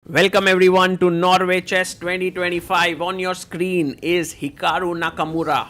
Welcome everyone to Norway Chess 2025. On your screen is Hikaru Nakamura.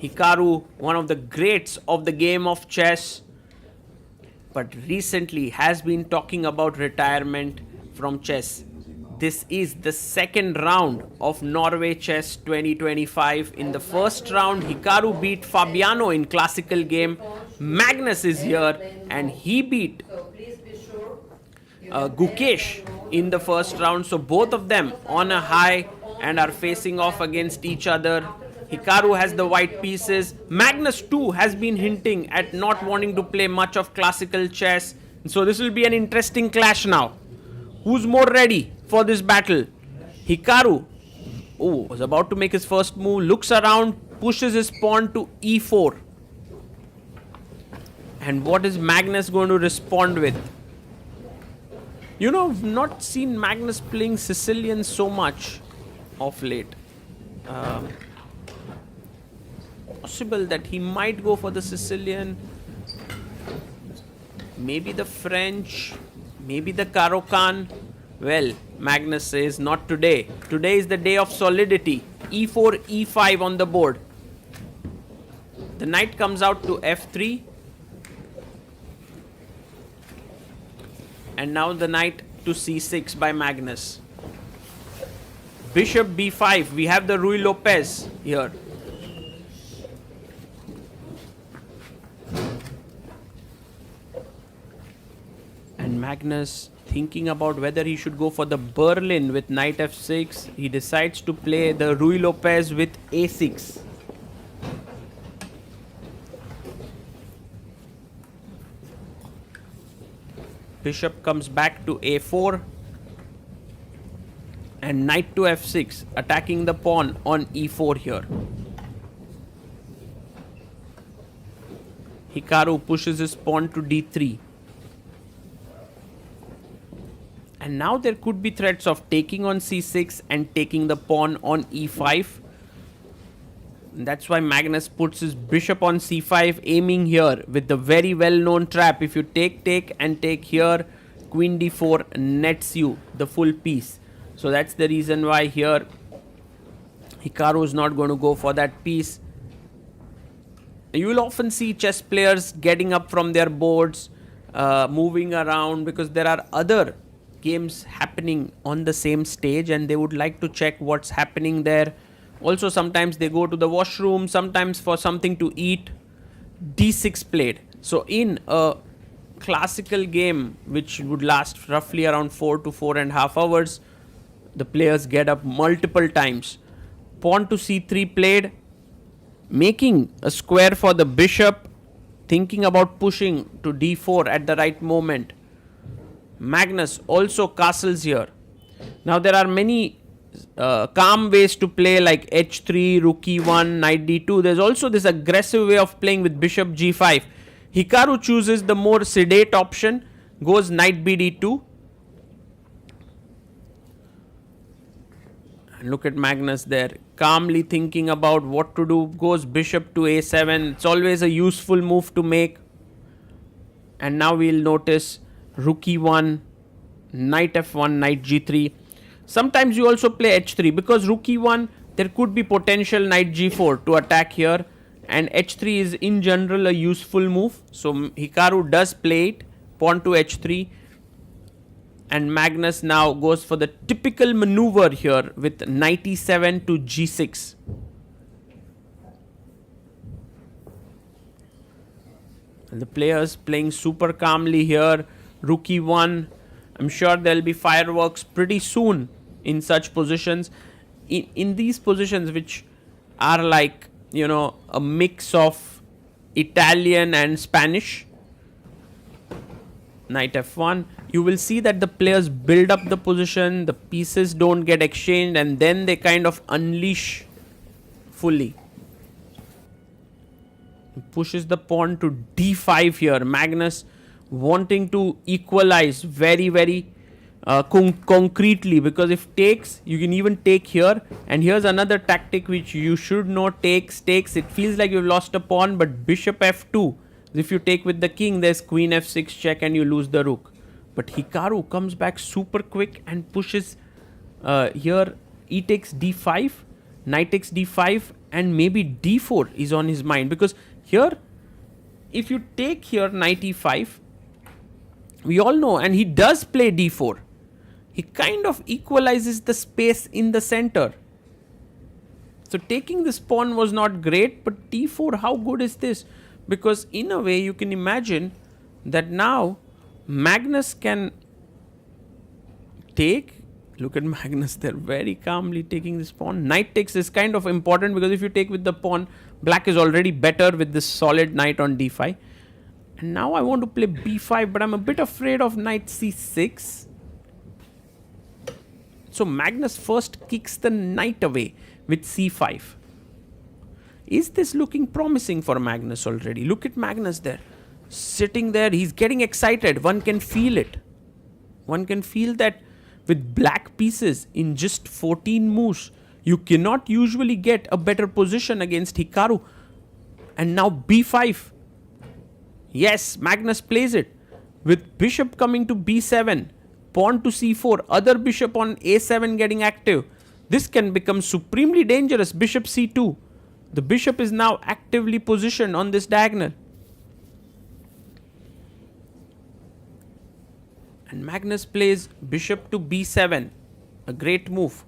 Hikaru, one of the greats of the game of chess, but recently has been talking about retirement from chess. This is the second round of Norway Chess 2025. In the first round, Hikaru beat Fabiano in classical game. Magnus is here and he beat Gukesh in the first round. So both of them on a high and are facing off against each other. Hikaru has the white pieces. Magnus too has been hinting at not wanting to play much of classical chess. So this will be an interesting clash now. Who's more ready for this battle? Hikaru was about to make his first move, looks around, pushes his pawn to e4. And what is Magnus going to respond with? You know, I've not seen Magnus playing Sicilian so much of late. Possible that he might go for the Sicilian, maybe the French, maybe the Caro-Kann. Well, Magnus says not today. Today is the day of solidity. e4, e5 on the board. The knight comes out to f3. And now the knight to c6 by Magnus. Bishop b5. We have the Ruy Lopez here. And Magnus thinking about whether he should go for the Berlin with knight f6. He decides to play the Ruy Lopez with a6. Bishop comes back to a4 and knight to f6, attacking the pawn on e4 here. Hikaru pushes his pawn to d3. And now there could be threats of taking on c6 and taking the pawn on e5. And that's why Magnus puts his bishop on c5, aiming here with the very well-known trap. If you take and take here, queen d4 nets you the full piece. So that's the reason why here Hikaru is not going to go for that piece. You will often see chess players getting up from their boards, moving around, because there are other games happening on the same stage and they would like to check what's happening there. Also, sometimes they go to the washroom, sometimes for something to eat. d6 played. So in a classical game, which would last roughly around 4 to 4.5 hours, the players get up multiple times. Pawn to c3 played, making a square for the bishop, thinking about pushing to d4 at the right moment. Magnus also castles here. Now there are many calm ways to play, like h3, rook e1, knight d2. There's also this aggressive way of playing with bishop g5. Hikaru chooses the more sedate option, goes knight b d2. And look at Magnus there, calmly thinking about what to do, goes bishop to a7. It's always a useful move to make. And now we'll notice rook e1, knight f1, knight g3. Sometimes you also play h3 because rook e1, there could be potential knight g4 to attack here, and h3 is in general a useful move. So Hikaru does play it, pawn to h3, and Magnus now goes for the typical maneuver here with knight e7 to g6. And the players playing super calmly here. Rook e1. I'm sure there'll be fireworks pretty soon in such positions. In these positions, which are like, you know, a mix of Italian and Spanish. Knight f1. You will see that the players build up the position, the pieces don't get exchanged, and then they kind of unleash fully. Pushes the pawn to d5 here. Magnus wanting to equalize very concretely, because if takes, you can even take here. And here's another tactic which you should know: takes. It feels like you've lost a pawn, but bishop f2. If you take with the king, there's queen f6 check and you lose the rook. But Hikaru comes back super quick and pushes here. E takes d5, knight takes d5, and maybe d4 is on his mind. Because here, if you take here knight e5, we all know, and he does play d4. He kind of equalizes the space in the center. So taking this pawn was not great, but d4, how good is this? Because in a way, you can imagine that now Magnus can take. Look at Magnus there, very calmly taking this pawn. Knight takes is kind of important, because if you take with the pawn, black is already better with this solid knight on d5. And now I want to play b5, but I'm a bit afraid of knight c6. So Magnus first kicks the knight away with c5. Is this looking promising for Magnus already? Look at Magnus there, sitting there. He's getting excited. One can feel it. One can feel that with black pieces in just 14 moves, you cannot usually get a better position against Hikaru. And now b5. Yes, Magnus plays it. With bishop coming to b7, pawn to c4, other bishop on a7 getting active. This can become supremely dangerous. Bishop c2. The bishop is now actively positioned on this diagonal. And Magnus plays bishop to b7. A great move.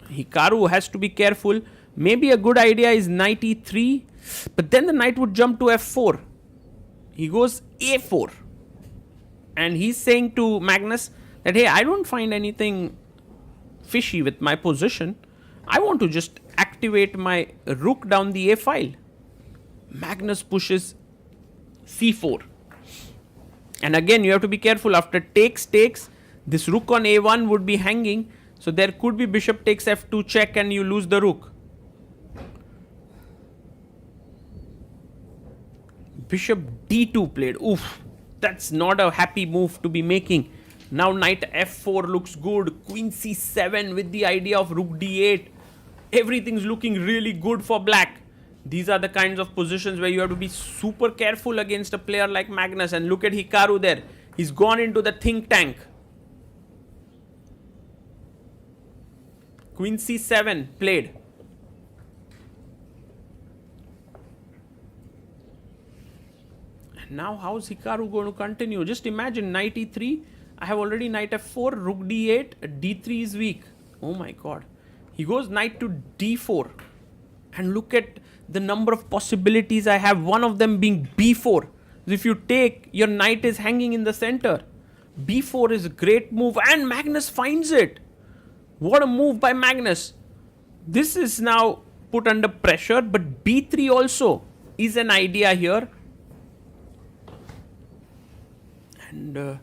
Hikaru has to be careful. Maybe a good idea is knight e3. But then the knight would jump to f4. He goes a4. And he's saying to Magnus that, hey, I don't find anything fishy with my position. I want to just activate my rook down the a file. Magnus pushes c4. And again, you have to be careful. After takes, this rook on a1 would be hanging. So there could be bishop takes f2 check and you lose the rook. Bishop d2 played. Oof. That's not a happy move to be making. Now knight f4 looks good. Queen c7 with the idea of rook d8. Everything's looking really good for black. These are the kinds of positions where you have to be super careful against a player like Magnus. And look at Hikaru there. He's gone into the think tank. Queen c7 played. Now how's Hikaru going to continue? Just imagine knight e3. I have already knight f4, rook d8, d3 is weak. Oh my god. He goes knight to d4. And look at the number of possibilities I have. One of them being b4. If you take, your knight is hanging in the center. b4 is a great move. And Magnus finds it. What a move by Magnus. This is now put under pressure. But b3 also is an idea here. And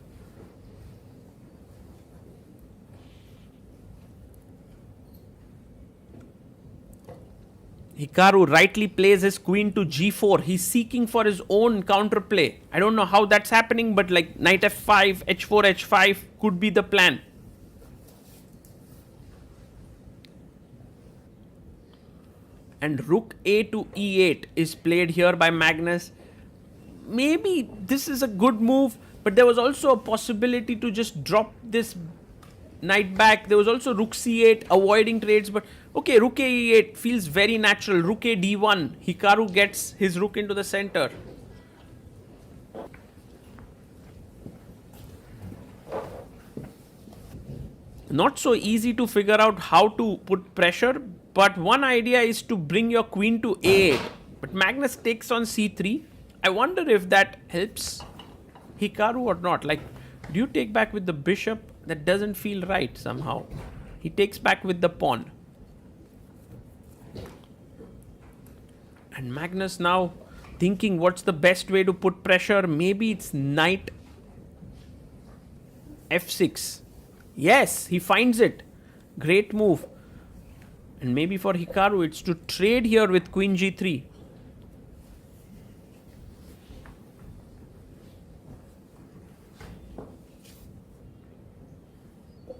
Hikaru rightly plays his queen to g4. He's seeking for his own counterplay. I don't know how that's happening, but like knight f5, h4, h5 could be the plan. And rook a to e8 is played here by Magnus. Maybe this is a good move, but there was also a possibility to just drop this knight back. There was also rook c8, avoiding trades, but okay, rook a e8 feels very natural. Rook a d1, Hikaru gets his rook into the center. Not so easy to figure out how to put pressure, but one idea is to bring your queen to a8. But Magnus takes on c3. I wonder if that helps Hikaru or not. Like, do you take back with the bishop? That doesn't feel right somehow. He takes back with the pawn. And Magnus now thinking what's the best way to put pressure. Maybe it's knight f6. Yes, he finds it. Great move. And maybe for Hikaru it's to trade here with queen g3.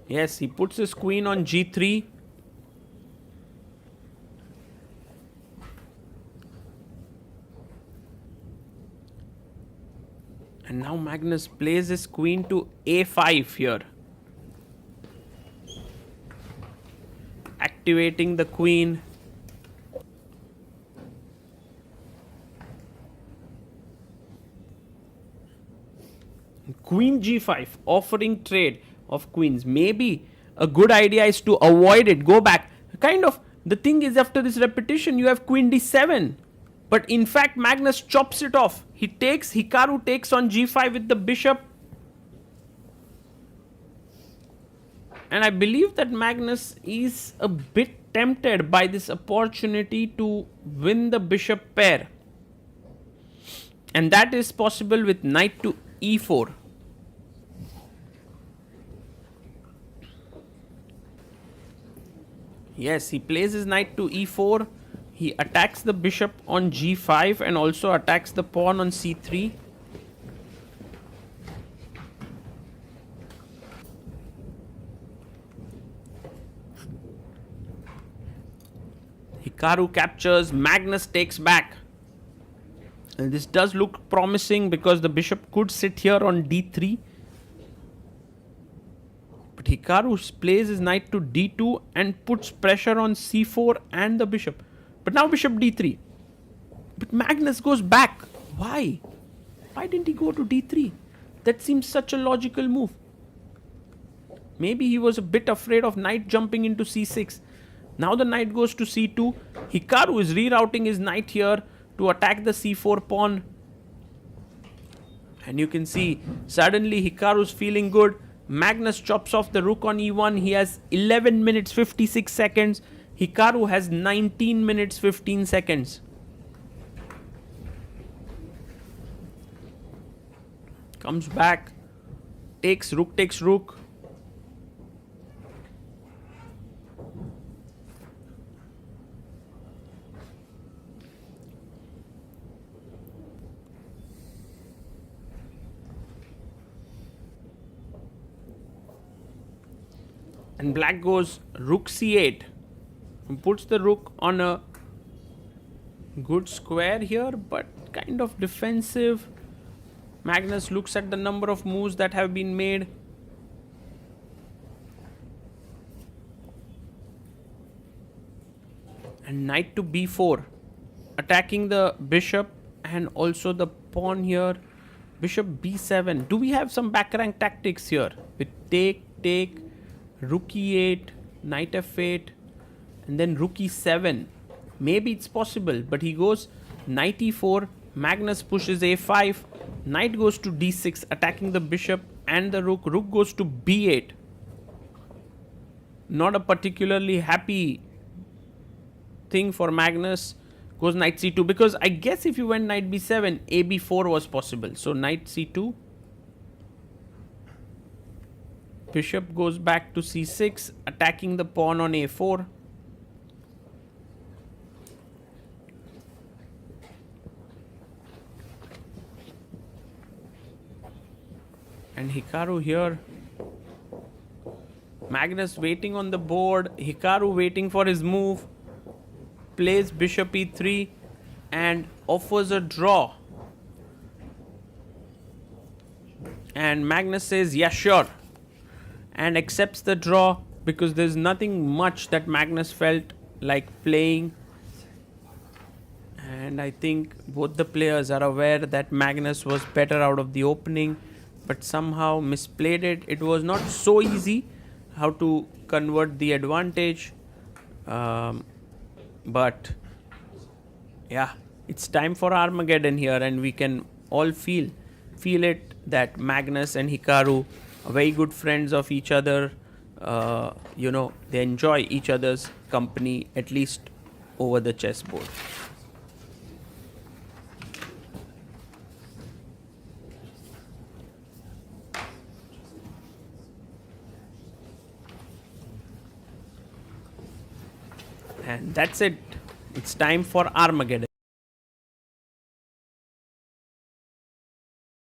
Yes, he puts his queen on g3. Magnus plays his queen to a5 here. Activating the queen. Queen g5, offering trade of queens. Maybe a good idea is to avoid it. Go back. Kind of, the thing is, after this repetition, you have queen d7. But in fact, Magnus chops it off. Hikaru takes on g5 with the bishop. And I believe that Magnus is a bit tempted by this opportunity to win the bishop pair. And that is possible with knight to e4. Yes, he plays his knight to e4. He attacks the bishop on g5 and also attacks the pawn on c3. Hikaru captures, Magnus takes back. And this does look promising because the bishop could sit here on d3. But Hikaru plays his knight to d2 and puts pressure on c4 and the bishop. But now bishop d3. But Magnus goes back. Why? Why didn't he go to d3? That seems such a logical move. Maybe he was a bit afraid of knight jumping into c6. Now the knight goes to c2. Hikaru is rerouting his knight here to attack the c4 pawn. And you can see suddenly Hikaru's feeling good. Magnus chops off the rook on e1. He has 11 minutes 56 seconds. Hikaru has 19 minutes 15 seconds. Comes back. Takes rook. And black goes rook c8 and puts the rook on a good square here, but kind of defensive. Magnus looks at the number of moves that have been made. And knight to b4, attacking the bishop and also the pawn here. Bishop b7. Do we have some back rank tactics here with take, rook e8, knight f8, and then rook e7? Maybe it's possible, but he goes knight e4. Magnus pushes a5. Knight goes to d6, attacking the bishop and the rook. Rook goes to b8. Not a particularly happy thing for Magnus. Goes knight c2, because I guess if you went knight b7, a b4 was possible. So knight c2. Bishop goes back to c6, attacking the pawn on a4. And Hikaru here. Magnus waiting on the board. Hikaru waiting for his move. Plays bishop e3 and offers a draw. And Magnus says, yeah, sure. And accepts the draw because there's nothing much that Magnus felt like playing. And I think both the players are aware that Magnus was better out of the opening, but somehow misplayed it. It was not so easy how to convert the advantage. But yeah, it's time for Armageddon here, and we can all feel it that Magnus and Hikaru are very good friends of each other. They enjoy each other's company, at least over the chessboard. And that's it. It's time for Armageddon.